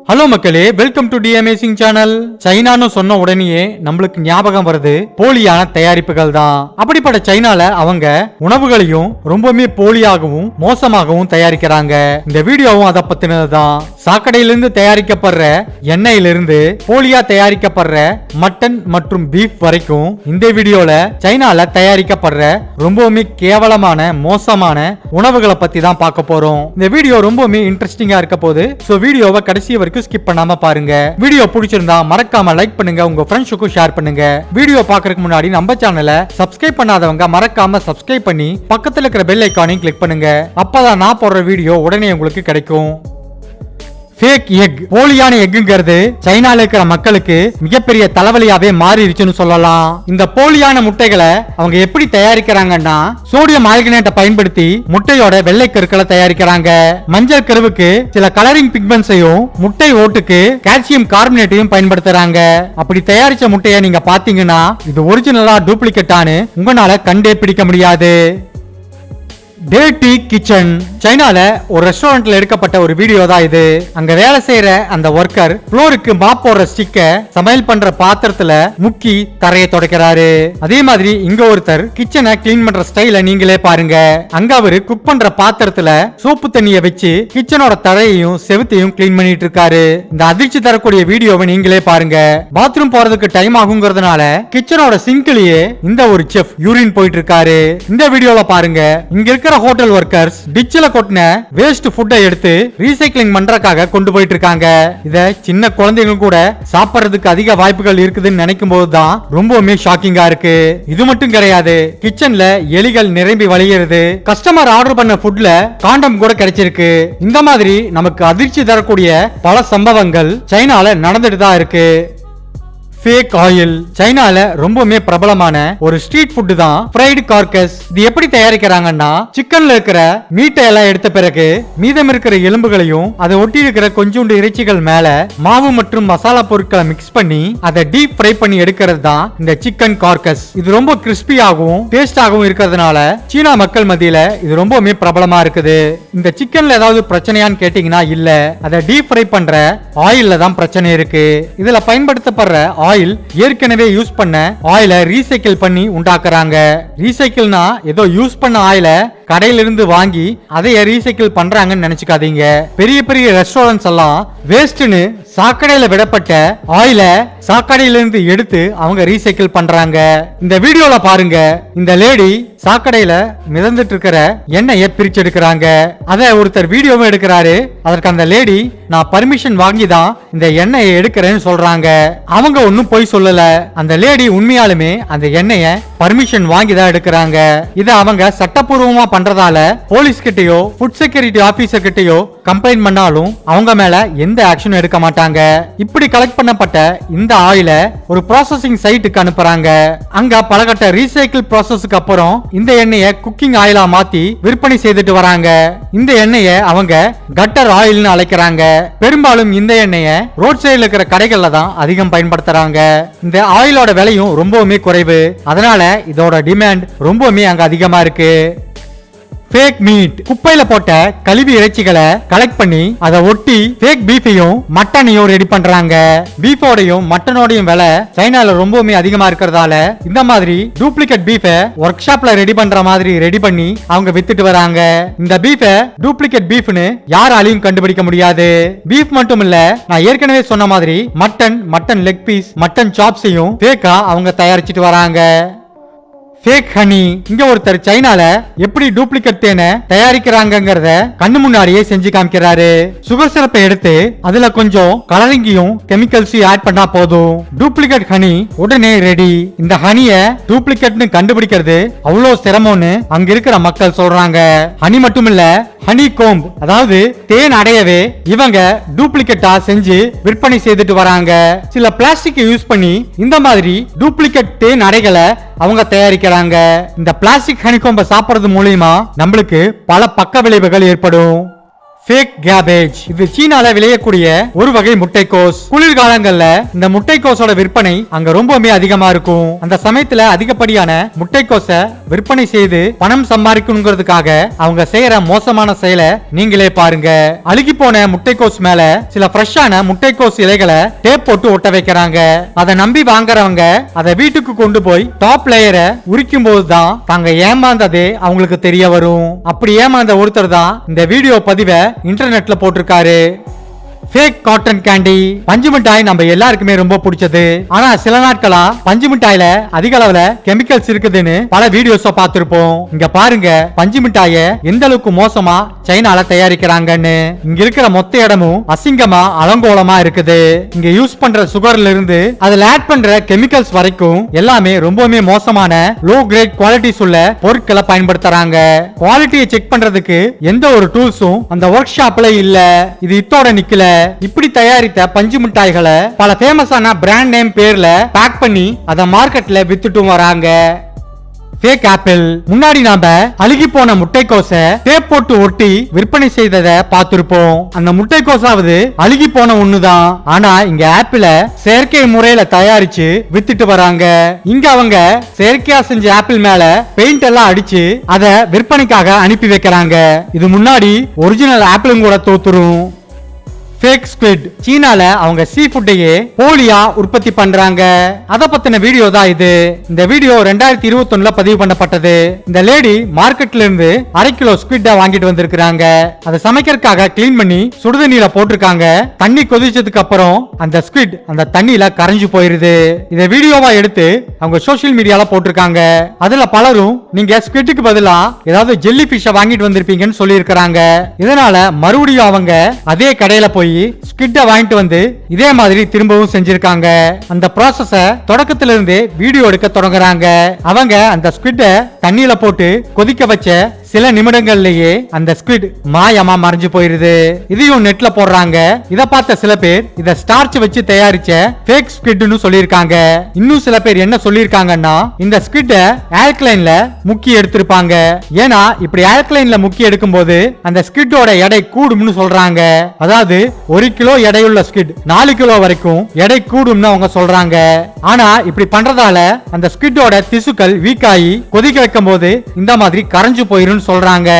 Hello மக்களே, welcome to the amazing channel. சைனான்னு சொன்ன உடனேயே நம்மளுக்கு ஞாபகம் வருது போலியான தயாரிப்புகள் தான். அப்படிப்பட்ட சைனால அவங்க உணவுகளையும் ரொம்பவே போலியாகவும் மோசமாகவும் தயாரிக்கிறாங்க. இந்த வீடியோவும் அதை பத்தினதுதான். சாக்கடையிலிருந்து தயாரிக்கப்படுற எண்ணெயிலிருந்து போலியா தயாரிக்கப்படுற மட்டன் மற்றும் பீஃப் வரைக்கும் இந்த வீடியோல சைனால தயாரிக்கப்படுற ரொம்பவுமே கேவலமான மோசமான உணவுகளை பத்தி தான் பார்க்க போறோம். இந்த வீடியோ ரொம்பவுமே இன்ட்ரெஸ்டிங்கா இருக்க போது. சோ வீடியோவை கடைசி வரைக்கும் ஸ்கிப் பண்ணாம பாருங்க. வீடியோ பிடிச்சிருந்தா மறக்காம லைக் பண்ணுங்க, உங்க ஃப்ரெண்ட்ஸுக்கும் ஷேர் பண்ணுங்க. வீடியோ பார்க்கறதுக்கு முன்னாடி நம்ம சேனலை சப்ஸ்கிரைப் பண்ணாதவங்க மறக்காம சப்ஸ்கிரைப் பண்ணி பக்கத்துல இருக்கிற பெல் ஐகானையும் கிளிக் பண்ணுங்க. அப்பதான் நான் போடுற வீடியோ உடனே உங்களுக்கு கிடைக்கும். ஃபேக் எக், போலியான எக்குங்கிறது சைனால இருக்கிற மக்களுக்கு மிகப்பெரிய தலைவலியாவே மாறிடுச்சுன்னு சொல்லலாம். இந்த போலியான முட்டைகளை அவங்க எப்படி தயாரிக்கிறாங்கன்னா, சோடியம் ஆல்கனேட்டை பயன்படுத்தி முட்டையோட வெள்ளை கருக்களை தயாரிக்கிறாங்க. மஞ்சள் கருவுக்கு சில கலரிங் பிக்மெண்ட்ஸையும் முட்டை ஓட்டுக்கு கால்சியம் கார்பனேட்டையும் பயன்படுத்துறாங்க. அப்படி தயாரிச்ச முட்டையை நீங்க பாத்தீங்கன்னா இது ஒரிஜினலா டூப்ளிகேட்டானு உங்களால கண்டே பிடிக்க முடியாது. டேர்ட்டி கிச்சன், சைனால ஒரு ரெஸ்டாரண்ட்ல எடுக்கப்பட்ட ஒரு வீடியோ தான் இது. அங்க வேலை செய்யற அந்த ஒர்க்கர் ஃப்ளோருக்கு மாப் போடுற ஸ்டிக்க சமையல் பண்ற பாத்திரத்துல முக்கி தரையை துடைக்கிறாரு. அதே மாதிரி இங்க ஒருத்தர் கிச்சனை கிளீன் பண்ற ஸ்டைல நீங்களே பாருங்க. அங்க அவரு குக் பண்ற பாத்திரத்துல சோப்பு தண்ணிய வச்சு கிச்சனோட தரையையும் செவுத்தையும் கிளீன் பண்ணிட்டு இருக்காரு. இந்த அதிர்ச்சி தரக்கூடிய வீடியோவை நீங்களே பாருங்க. பாத்ரூம் போறதுக்கு டைம் ஆகுங்கிறதுனால கிச்சனோட சிங்க்லயே இந்த ஒரு செஃப் யூரின் போயிட்டு இருக்காரு. இந்த வீடியோல பாருங்க, இங்க இருக்கிற ஹோட்டல் ஒர்க்கர்ஸ் டிச்சில கொட்டின வேஸ்ட் ஃபுட்டை எடுத்து ரீசைக்ளிங் பண்றதுக்காக கொண்டு போயிட்டு இருக்காங்க. இத சின்ன குழந்தைங்க கூட சாப்பிடுறதுக்கு அதிக வாய்ப்புகள் இருக்குதுன்னு நினைக்கும் போதுதான் ரொம்பவுமே ஷாக்கிங்கா இருக்கு. இது மட்டும் கிடையாது, கிச்சன்ல எலிகள் நிரம்பி வழிகிறது. கஸ்டமர் ஆர்டர் பண்ண ஃபுட்ல காண்டம் கூட கிடைச்சிருக்கு. இந்த மாதிரி நமக்கு அதிர்ச்சி தரக்கூடிய பல சம்பவங்கள் சைனால நடந்துட்டு தான் இருக்கு. ஃபேக் ஆயில், சைனால ரொம்பவே பிரபலமான ஒரு ஸ்ட்ரீட் ஃபுட் தான் ஃப்ரைடு கார்கஸ். இது எப்படி தயாரிக்கிறாங்கன்னா, சிக்கன்ல இருக்கிற மீட்டை எல்லாம் எடுத்த பிறகு மீதம் இருக்கிற எலும்புகளையும் அதை ஒட்டி இருக்கிற கொஞ்சோண்டு இறைச்சிகள் மேல மாவு மற்றும் மசாலா பொருட்களை மிக்ஸ் பண்ணி அதை டீப் ஃப்ரை பண்ணி எடுக்கிறது தான் இந்த சிக்கன் கார்கஸ். இது ரொம்ப கிறிஸ்பியாகவும் டேஸ்டாகவும் இருக்கிறதுனால சீனா மக்கள் மத்தியில இது ரொம்பவே பிரபலமா இருக்குது. இந்த சிக்கன்ல ஏதாவது பிரச்சனையான்னு கேட்டீங்கன்னா இல்ல, அதை டீப் ஃப்ரை பண்ற ஆயில்ல தான் பிரச்சனை இருக்கு. இதுல பயன்படுத்தப்படுற ஆயில் ஏற்கனவே யூஸ் பண்ண ஆயிலை ரீசைக்கிள் பண்ணி உண்டாக்குறாங்க. ரீசைக்கிள்னா ஏதோ யூஸ் பண்ண ஆயில கடையிலிருந்து வாங்கி அதை ரீசைக்கிள் பண்றாங்கன்னு நினைச்சுக்காதீங்க. பெரிய பெரிய ரெஸ்டாரண்ட்ஸ் எல்லாம் வேஸ்ட்னு சாக்கடையில விடப்பட்ட ஆயில சாக்கடையிலிருந்து எடுத்து அவங்க ரீசைக்கிள் பண்றாங்க. இந்த வீடியோல பாருங்க, இந்த லேடி சாக்கடையில மிதந்துட்டு இருக்கிற எண்ணெயை பிரிச்சு எடுக்கிறாங்க. அத ஒருத்தர் வீடியோவும் எடுக்கிறாரு. அதற்கு அந்த லேடி நான் பர்மிஷன் வாங்கி தான் இந்த எண்ணெயை எடுக்கிறேன்னு சொல்றாங்க. அவங்க ஒன்னும் போய் சொல்லல. அந்த லேடி உண்மையாலுமே அந்த எண்ணெயை பர்மிஷன் வாங்கி தான் எடுக்கிறாங்க. இத அவங்க சட்டப்பூர்வமா பண்றதால போலீஸ் கிட்டயோ ஃபுட் செக்யூரிட்டி ஆபீசர் கிட்டயோ கம்ப்ளைண்ட் பண்ணாலும் அவங்க மேல எந்த ஆக்ஷனும் எடுக்க மாட்டாங்க. இப்படி கலெக்ட் பண்ணப்பட்ட இந்த ஆயில ஒரு ப்ராசஸிங் சைட்டுக்கு அனுப்புறாங்க. அங்க பலகட்ட ரீசைக்கிள் ப்ராசஸ்க்கு அப்புறம் இந்த எண்ணெயை குக்கிங் ஆயிலா மாத்தி விற்பனை செய்துட்டு வராங்க. இந்த எண்ணெயை அவங்க கட்டர் ஆயில்னு அழைக்கிறாங்க. பெரும்பாலும் இந்த எண்ணெயை ரோட் சைடுல இருக்கிற கடைகள்ல தான் அதிகம் பயன்படுத்துறாங்க. இந்த ஆயிலோட விலையும் ரொம்பவுமே குறைவு. அதனால இதோட டிமாண்ட் ரொம்பவுமே அங்க அதிகமா இருக்கு. ஃபேக் மீட், குப்பையில போட்ட கழிவு இறைச்சிகளை கலெக்ட் பண்ணி அதை ஒட்டி ஃபேக் பீஃபையும் மட்டனையும் ரெடி பண்றாங்க. பீஃபோடையும் மட்டனோடையும் விலை சைனால ரொம்பவுமே அதிகமா இருக்கிறதால இந்த மாதிரி டூப்ளிகேட் பீஃபை ஒர்க் ஷாப்ல ரெடி பண்ற மாதிரி ரெடி பண்ணி அவங்க வித்துட்டு வராங்க. இந்த பீஃபை டூப்ளிகேட் பீஃப்னு யாராலையும் கண்டுபிடிக்க முடியாது. பீஃப் மட்டும் இல்ல, நான் ஏற்கனவே சொன்ன மாதிரி மட்டன் லெக் பீஸ், மட்டன் சாப்ஸையும் ஃபேக்கா அவங்க தயாரிச்சிட்டு வராங்க. ஃபேக் ஹனி, இங்க ஒருத்தர் சைனால எப்படி டூப்ளிகேட் தேனை தயாரிக்கிறாங்கங்கறத கண்ணு முன்னாடியே செஞ்சு காமிக்கிறாரு. சுகர் சிரப்பை எடுத்து அதுல கொஞ்சம் கலரிங்கையும் கெமிக்கல்ஸையும் ஆட் பண்ணா போதும், டூப்ளிகேட் ஹனி உடனே ரெடி. இந்த ஹனிய டூப்ளிகேட்னு கண்டுபிடிக்கிறது அவ்வளவு சிரமம்னு அங்க இருக்கிற மக்கள் சொல்றாங்க. ஹனி மட்டும் இல்ல, ஹனி கோம்ப், அதாவது தேன் அடையவே இவங்க டூப்ளிகேட்டா செஞ்சு விற்பனை செய்துட்டு வராங்க. சில பிளாஸ்டிக் யூஸ் பண்ணி இந்த மாதிரி டூப்ளிகேட் தேன் அடைகளை அவங்க தயாரிக்கிறாங்க. இந்த பிளாஸ்டிக் ஹனிகோம்ப சாப்பிடுறது மூலமா நம்மளுக்கு பல பக்க விளைவுகள் ஏற்படும். Fake cabbage. இது சீனால விளையக்கூடிய ஒரு வகை முட்டைக்கோஸ். குளிர்காலங்கள்ல இந்த முட்டைக்கோஸோட விற்பனை அங்க ரொம்பவே அதிகமா இருக்கும். அந்த சமயத்துல அதிகப்படியான முட்டைக்கோஸ விற்பனை செய்து பணம் சம்பாதிக்கணுங்கிறதுக்காக அவங்க செய்யற மோசமான செயலை நீங்களே பாருங்க. அழுகி போன முட்டைக்கோஸ் மேல சில ஃப்ரெஷ்ஷான முட்டைக்கோஸ் இலைகளை டேப் போட்டு ஒட்ட வைக்கிறாங்க. அதை நம்பி வாங்குறவங்க அதை வீட்டுக்கு கொண்டு போய் டாப் லேயரை உரிக்கும் போதுதான் தாங்க ஏமாந்தது அவங்களுக்கு தெரிய வரும். அப்படி ஏமாந்த ஒருத்தர் தான் இந்த வீடியோ பதிவை இன்டர்நெட்ல போட்டிருக்காரு. Fake cotton candy. பஞ்சு மிட்டாய் நம்ம எல்லாருக்குமே ரொம்ப பிடிச்சது. ஆனா சில நாட்களா பஞ்சு மிட்டாயில அதிக அளவுல கெமிக்கல்ஸ் இருக்குதுன்னு பல வீடியோஸ் பார்த்திருப்போம். இங்க பாருங்க பஞ்சு மிட்டாய எந்த அளவுக்கு மோசமா சைனால தயாரிக்கிறாங்கன்னு. இங்க இருக்கிற மொத்த இடமும் அசிங்கமா அலங்கோலமா இருக்குது. இங்க யூஸ் பண்ற சுகர்ல இருந்து அதுல ஆட் பண்ற கெமிக்கல்ஸ் வரைக்கும் எல்லாமே ரொம்பவே மோசமான லோ கிரேட் குவாலிட்டிஸ் உள்ள பொருட்களை பயன்படுத்துறாங்க. குவாலிட்டியை செக் பண்றதுக்கு எந்த ஒரு டூல்ஸும் அந்த ஒர்க் ஷாப்ல இல்ல. இது இத்தோட நிக்கல. இப்படி தயாரித்த பஞ்சு மிட்டாய்களை பல ஃபேமஸான பிராண்ட் நேம் பேர்ல பேக் பண்ணி அத மார்க்கெட்ல வித்துட்டு வராங்க. Fake apple. முன்னாடி நாம அழுகி போன முட்டைக்கோச டேப் போட்டு ஒட்டி விற்பனை செய்ததை பார்த்திருப்போம். அந்த முட்டைக்கோசாவது அழுகி போன ஒண்ணுதான். ஆனா இங்க ஆப்பிள செயற்கை முறையில தயாரிச்சு வித்துட்டு வராங்க. இங்க அவங்க செயற்கையா செஞ்ச ஆப்பிள் மேல பெயிண்ட் எல்லாம் அடிச்சு அத விற்பனைக்காக அனுப்பி வைக்கிறாங்க. இது முன்னாடி ஒரிஜினல் ஆப்பிளும் கூட தோத்துரும். Fake squid. சீனால அவங்க சீ ஃபுட்டையே போலியா உற்பத்தி பண்றாங்க. அத பத்தின வீடியோ தான் இது. இந்த வீடியோ 2021ல பதிவு பண்ணப்பட்டது. இந்த லேடி மார்க்கெட்ல இருந்து 1/2 கிலோ ஸ்குவிட்ட வாங்கிட்டு வந்திருக்காங்க. அதை சமைக்கிறதுக்காக கிளீன் பண்ணி சுடுதண்ணில போட்டிருக்காங்க. தண்ணி கொதிச்சதுக்கு அப்புறம் அந்த ஸ்குவிட் அந்த தண்ணியில கரைஞ்சு போயிருது. இத வீடியோவா எடுத்து அவங்க சோசியல் மீடியால போட்டிருக்காங்க. அதுல பலரும் நீங்க ஸ்குவிட்டுக்கு பதிலா ஏதாவது ஜெல்லி ஃபிஷ்ஷை வாங்கிட்டு வந்திருப்பீங்கன்னு சொல்லி இருக்காங்க. இதனால மறுபடியும் அவங்க அதே கடையில போய் ஸ்குவிட்ட வாங்கிட்டு வந்து இதே மாதிரி திரும்பவும் செஞ்சிருக்காங்க. அந்த ப்ராசஸ தொடக்கத்துல இருந்து வீடியோ எடுக்க தொடங்குறாங்க. அவங்க அந்த ஸ்குவிட்ட தண்ணியில போட்டு கொதிக்க வச்ச சில நிமிடங்கள்லயே அந்த ஸ்குவிட் மாயமா மறைஞ்சு போயிருது. இதையும் நெட்ல போடுறாங்க. இத பார்த்த சில பேர் இத ஸ்டார்ச் வச்சு தயாரிச்ச ஃபேக் ஸ்குவிட்னு சொல்லிருக்காங்க. இன்னும் சில பேர் என்ன சொல்லிருக்காங்கன்னா இந்த ஸ்குவிட்ட ஆல்கலைன்ல முக்கி எடுத்திருப்பாங்க. ஏன்னா இப்படி ஆல்கலைன்ல முக்கி எடுக்கும் போது அந்த ஸ்குவிட்டோட எடை கூடும்னு சொல்றாங்க. அதாவது 1 கிலோ எடையுள்ள ஸ்குவிட் 4 கிலோ வரைக்கும் எடை கூடும்னு அவங்க சொல்றாங்க. ஆனா இப்படி பண்றதால அந்த ஸ்குவிட்டோட திசுக்கள் வீக் ஆகி கொதிக்க வைக்கும் போது இந்த மாதிரி கரைஞ்சு போயிரும் சொல்றாங்க.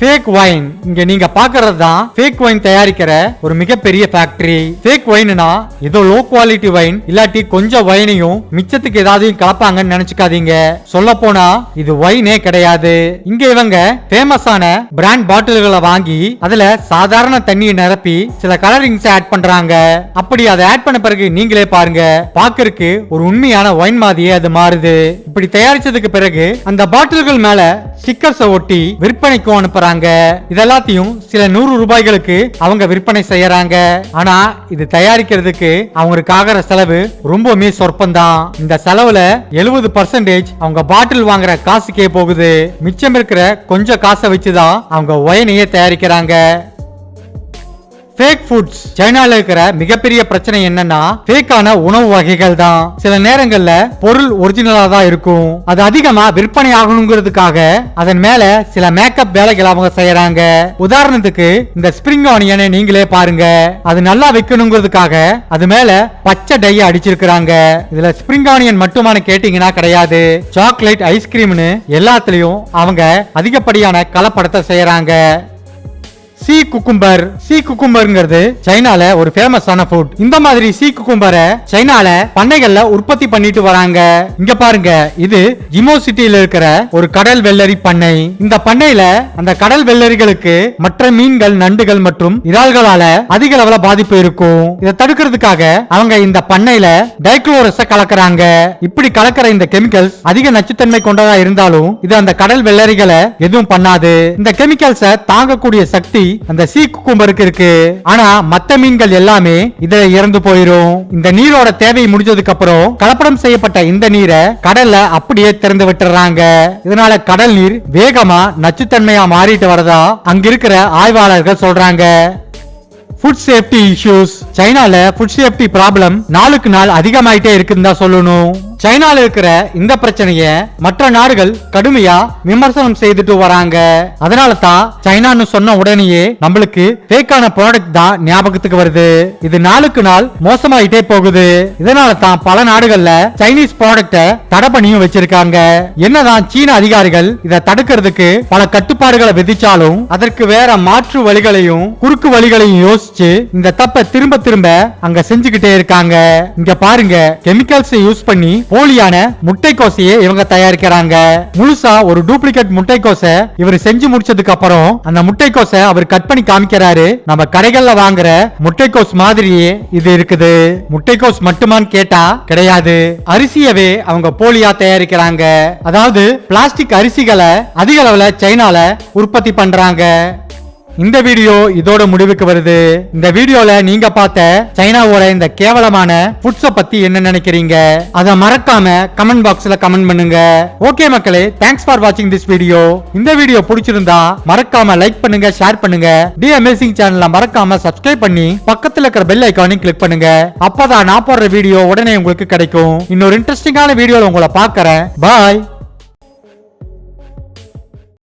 Fake wine. இங்க நீங்க பாக்குறது தான் ஃபேக் வைன் தயாரிக்கிற ஒரு மிகப்பெரிய ஃபேக்டரி. ஃபேக் வைன்னா ஏதோ லோ குவாலிட்டி வைன் இல்லாட்டி கொஞ்சம் வைனையும் மிச்சத்துக்கு ஏதாவது கலப்பாங்கன்னு நினைச்சுக்காதீங்க. சொல்ல போனா இது வைனே கிடையாது. இங்க இவங்க ஃபேமஸான பிராண்ட் பாட்டில்களை வாங்கி அதுல சாதாரண தண்ணியை நிரப்பி சில கலரிங்ஸ் ஆட் பண்றாங்க. அப்படி அதை ஆட் பண்ண பிறகு நீங்களே பாருங்க, பாக்குறதுக்கு ஒரு உண்மையான வைன் மாதிரியே அது மாறுது. இப்படி தயாரிச்சதுக்கு பிறகு அந்த பாட்டில்கள் மேல ஸ்டிக்கர்ஸ் ஒட்டி விற்பனைக்கு அனுப்புறாங்க. இதெல்லாத்தையும் சில 100 ரூபாய்களுக்கு அவங்க விற்பனை செய்யறாங்க. ஆனா இது தயாரிக்கிறதுக்கு அவங்களுக்கு ஆகிற செலவு ரொம்பவுமே சொற்பந்தான். இந்த செலவுல 70% அவங்க பாட்டில் வாங்குற காசுக்கே போகுது. மிச்சம் இருக்கிற கொஞ்சம் காசை வச்சுதான் அவங்க ஒயினையே தயாரிக்கிறாங்க. Fake foods. சைனால இருக்கிற மிகப்பெரிய பிரச்சனை என்னன்னா ஃபேக்கான உணவு வகைகள் தான். சில நேரங்கள்ல பொருள் ஒரிஜினலா தான் இருக்கும். அது அதிகமா விற்பனை ஆகணுங்கிறதுக்காக அதன் மேல சில மேக்கப் வேலைகள் அவங்க செய்யறாங்க. உதாரணத்துக்கு இந்த ஸ்பிரிங் ஆனியனை நீங்களே பாருங்க. அது நல்லா வைக்கணுங்கிறதுக்காக அது மேல பச்சை டைய அடிச்சிருக்காங்க. இதுல ஸ்பிரிங் ஆனியன் மட்டுமான கேட்டீங்கன்னா கிடையாது. சாக்லேட், ஐஸ்கிரீம்னு எல்லாத்துலயும் அவங்க அதிகப்படியான கலப்படத்தை செய்யறாங்க. சீ குக்கும்பர். சீ குக்கும்பர்ங்கிறது சைனால ஒரு ஃபேமஸான ஃபுட். இந்த மாதிரி சீ குக்கும்பரை சைனால பண்ணைகள்ல உற்பத்தி பண்ணிட்டு வராங்க. இங்க பாருங்க, இது ஜிமோ சிட்டியில இருக்கிற ஒரு கடல் வெள்ளரி பண்ணை. இந்த பண்ணையில அந்த கடல் வெள்ளரிகளுக்கு மற்ற மீன்கள், நண்டுகள் மற்றும் இறால்களால அதிக அளவுல பாதிப்பு இருக்கும். இதை தடுக்கிறதுக்காக அவங்க இந்த பண்ணையில டைக்ளோரஸ கலக்குறாங்க. இப்படி கலக்கிற இந்த கெமிக்கல்ஸ் அதிக நச்சுத்தன்மை கொண்டதா இருந்தாலும் இது அந்த கடல் வெள்ளரிகளை எதுவும் பண்ணாது. இந்த கெமிக்கல்ஸை தாங்கக்கூடிய சக்தி அந்த சீ குக்கும்பருக்கு இருக்கு. ஆனா மத்த மீன்கள் எல்லாமே இதுல இறந்து போயிரும். இந்த நீரோட தேவை முடிஞ்சதுக்கு அப்புறம் கலப்படம் செய்யப்பட்ட இந்த நீரை கடல்ல அப்படியே திறந்து விட்டுறாங்க. இதனால கடல் நீர் வேகமா நச்சுத்தன்மையா மாறிட்டு வரதா அங்க இருக்கிற ஆய்வாளர்கள் சொல்றாங்க. Food safety issues. சைனால ஃபுட் சேஃப்டி ப்ராப்ளம் நாளுக்கு நாள் அதிகமாயிட்டே இருக்குன்னு தான் சொல்லணும். சைனால இருக்கிற இந்த பிரச்சனைய மற்ற நாடுகள் கடுமையா விமர்சனம் செய்துட்டு வராங்க. அதனால தான் சைனான்னு சொன்ன உடனேயே நம்மளுக்கு ஃபேக்கான ப்ராடக்ட் தான் ஞாபகத்துக்கு வருது. இது நாளுக்கு நாள் மோசமாயிட்டே போகுது. இதனால தான் பல நாடுகள்ல சைனீஸ் ப்ராடக்ட தடை பண்ணியும் வச்சிருக்காங்க. என்னதான் சீன அதிகாரிகள் இதை தடுக்கிறதுக்கு பல கட்டுப்பாடுகளை விதிச்சாலும் அதற்கு வேற மாற்று வழிகளையும் குறுக்கு வழிகளையும் யோசிச்சு இந்த தப்பை திரும்ப திரும்ப அங்க செஞ்சுக்கிட்டே இருக்காங்க. இங்க பாருங்க, கெமிக்கல்ஸ் யூஸ் பண்ணி போலியான முட்டைக்கோசையை இவங்க தயாரிக்கிறாங்க. முழுசா ஒரு டூப்ளிகேட் முட்டைக்கோசை இவர் செஞ்சு முடிச்சதுக்கு அப்புறம் அந்த முட்டைக்கோசை அவர் கட் பண்ணி காமிக்கிறாரு. நம்ம கடைகள்ல வாங்குற முட்டைக்கோஸ் மாதிரியே இது இருக்குது. முட்டைக்கோஸ் மட்டுமான்னு கேட்டா கிடையாது. அரிசியவே அவங்க போலியா தயாரிக்கிறாங்க. அதாவது பிளாஸ்டிக் அரிசிகளை அதிக அளவுல சைனால உற்பத்தி பண்றாங்க. இந்த வீடியோ இதோட முடிவுக்கு வருது. இந்த வீடியோல நீங்க பார்த்த சைனாவோட இந்த கேவலமான ஃபுட்ஸ பத்தி என்ன நினைக்கிறீங்க? அத மறக்காம கமெண்ட் பாக்ஸ்ல கமெண்ட் பண்ணுங்க. ஓகே மக்களே, தேங்க்ஸ் ஃபார் வாட்சிங் திஸ் வீடியோ. இந்த வீடியோ பிடிச்சிருந்தா மறக்காம லைக் பண்ணுங்க, ஷேர் பண்ணுங்க. தி அமேசிங் சேனலை மறக்காம சப்ஸ்கிரைப் பண்ணி பக்கத்துல இருக்கிற பெல் ஐகானையும் கிளிக் பண்ணுங்க. அப்பதான் நான் போடுற வீடியோ உடனே உங்களுக்கு கிடைக்கும். இன்னொரு இன்ட்ரெஸ்டிங்கான வீடியோல உங்களை பார்க்கறேன். பாய்.